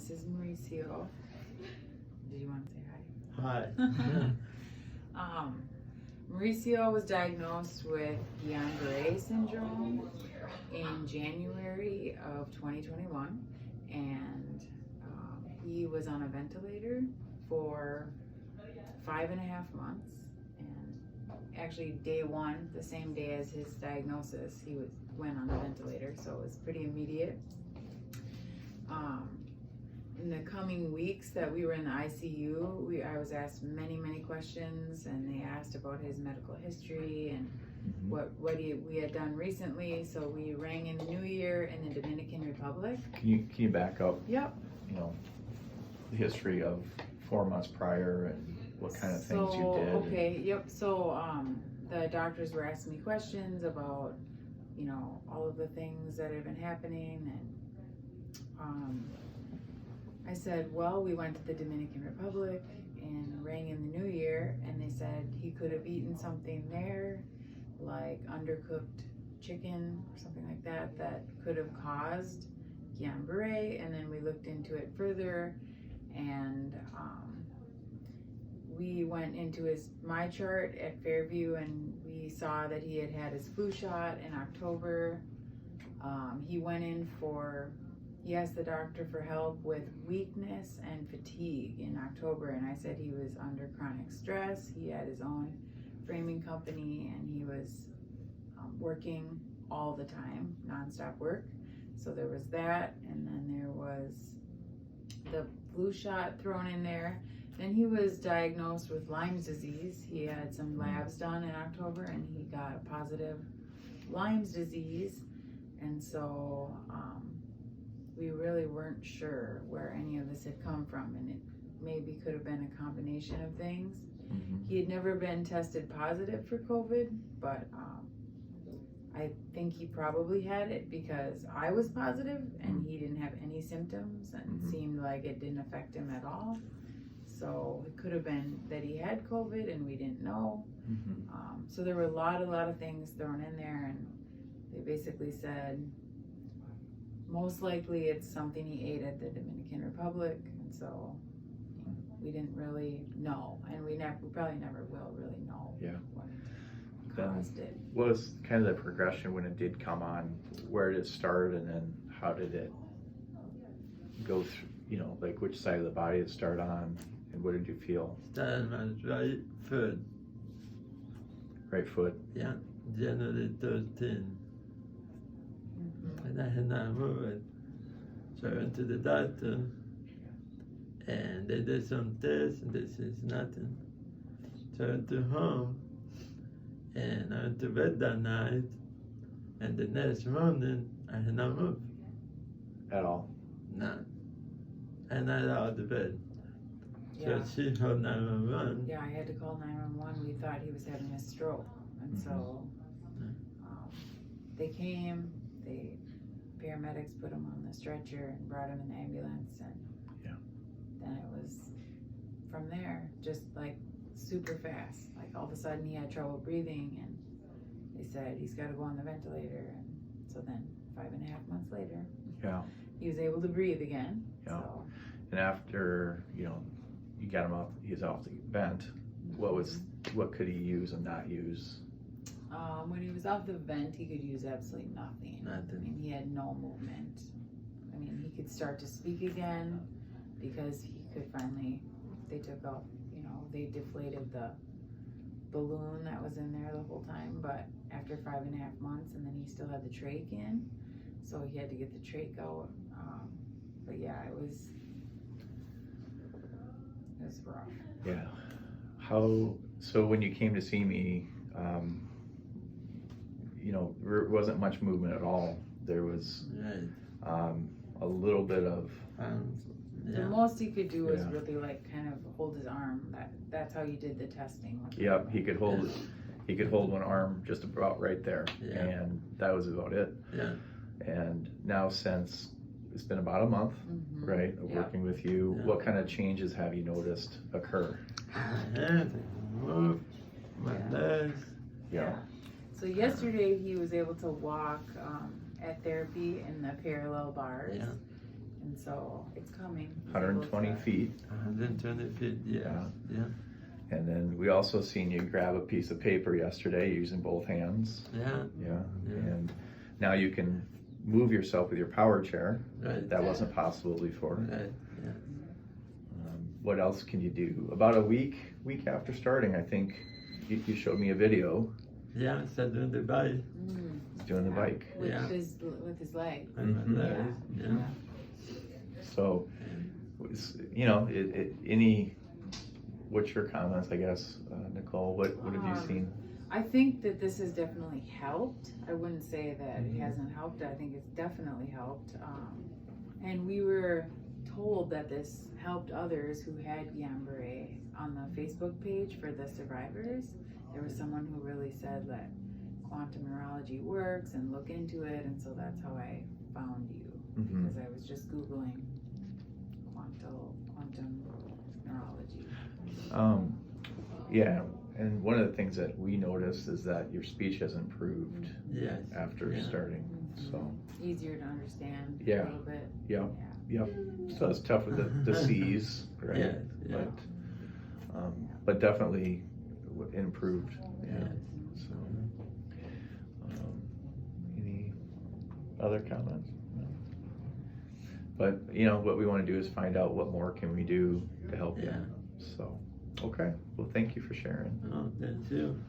this is Mauricio. Did you want to say Hi. hi? Mauricio was diagnosed with Guillain-Barré Syndrome in January of 2021, and he was on a ventilator for 5.5 months. And actually, day one, the same day as his diagnosis, he went on the ventilator, so it was pretty immediate. In the coming weeks that we were in the ICU, I was asked many questions, and they asked about his medical history and what we had done recently. So we rang in the new year in the Dominican Republic. Can you back up? Yep. You know, the history of 4 months prior and what kind of things you did. Okay. Yep. So the doctors were asking me questions about, you know, all of the things that had been happening, and I said, well, we went to the Dominican Republic and rang in the new year, and they said he could have eaten something there, like undercooked chicken or something like that, that could have caused Guillain-Barré. And then we looked into it further, and we went into my chart at Fairview, and we saw that he had had his flu shot in October. He asked the doctor for help with weakness and fatigue in October, and I said he was under chronic stress. He had his own framing company, and he was working all the time, nonstop work. So there was that, and then there was the flu shot thrown in there. Then he was diagnosed with Lyme's disease. He had some labs done in October, and he got a positive Lyme's disease, and so we really weren't sure where any of this had come from, and it maybe could have been a combination of things. He had never been tested positive for COVID, but I think he probably had it because I was positive and he didn't have any symptoms, and it seemed like it didn't affect him at all. So it could have been that he had COVID and we didn't know. So there were a lot of things thrown in there, and they basically said most likely it's something he ate at the Dominican Republic, and so we didn't really know, and we probably never will really know what caused it. What was kind of the progression when it did come on? Where did it start, and then how did it go through, you know, like which side of the body did it start on, and what did you feel? Started on my right foot. Right foot? Yeah, January 13th. And I had not moved. So I went to the doctor, and they did some tests, and they said nothing. So I went to home, and I went to bed that night, and the next morning, I had not moved. At all? None. And I out of the bed. Yeah. So she called 911. Yeah, I had to call 911. We thought he was having a stroke, and so they came. Paramedics put him on the stretcher and brought him in the ambulance, and then it was from there, just like super fast. Like all of a sudden he had trouble breathing, and they said he's got to go on the ventilator, and so then 5.5 months later, he was able to breathe again. So. And after, you know, you got him up, he's off the vent. What could he use and not use? When he was off the vent, he could use absolutely nothing. I mean, he had no movement. I mean, he could start to speak again because he could finally, they took off, you know, they deflated the balloon that was in there the whole time, but after 5.5 months, and then he still had the trach in, so he had to get the trach out. But yeah, it was rough. Yeah. So when you came to see me, you know, there wasn't much movement at all. There was a little bit of... The most he could do was really like kind of hold his arm. That's how you did the testing. Yep, he could hold one arm just about right there, and that was about it. And now since it's been about a month, right, of working with you, what kind of changes have you noticed occur? I had to move my legs. So yesterday he was able to walk at therapy in the parallel bars, And so it's coming. He's 120 able to- feet. 120 feet, yeah. And then we also seen you grab a piece of paper yesterday using both hands. Yeah. And now you can move yourself with your power chair. Right. That wasn't possible before. Right, yeah. What else can you do? About a week after starting, I think you showed me a video. Yeah, I started doing the bike. Doing the bike. With Yeah. with his leg. And my legs, yeah. So, what's your comments, I guess, Nicole? What have you seen? I think that this has definitely helped. I wouldn't say that it hasn't helped. I think it's definitely helped. And we were told that this helped others who had Guillain-Barré on the Facebook page for the survivors. There was someone who really said that quantum neurology works and look into it, and so that's how I found you, because I was just Googling quantum neurology. Yeah, and one of the things that we noticed is that your speech has improved after starting. So easier to understand a Yeah. little bit. Yep. So it's tough with the C's, right? Yeah. But definitely improved. Yeah. So, any other comments? No. But what we want to do is find out what more can we do to help you. So, okay. Well, thank you for sharing. Oh, thank you.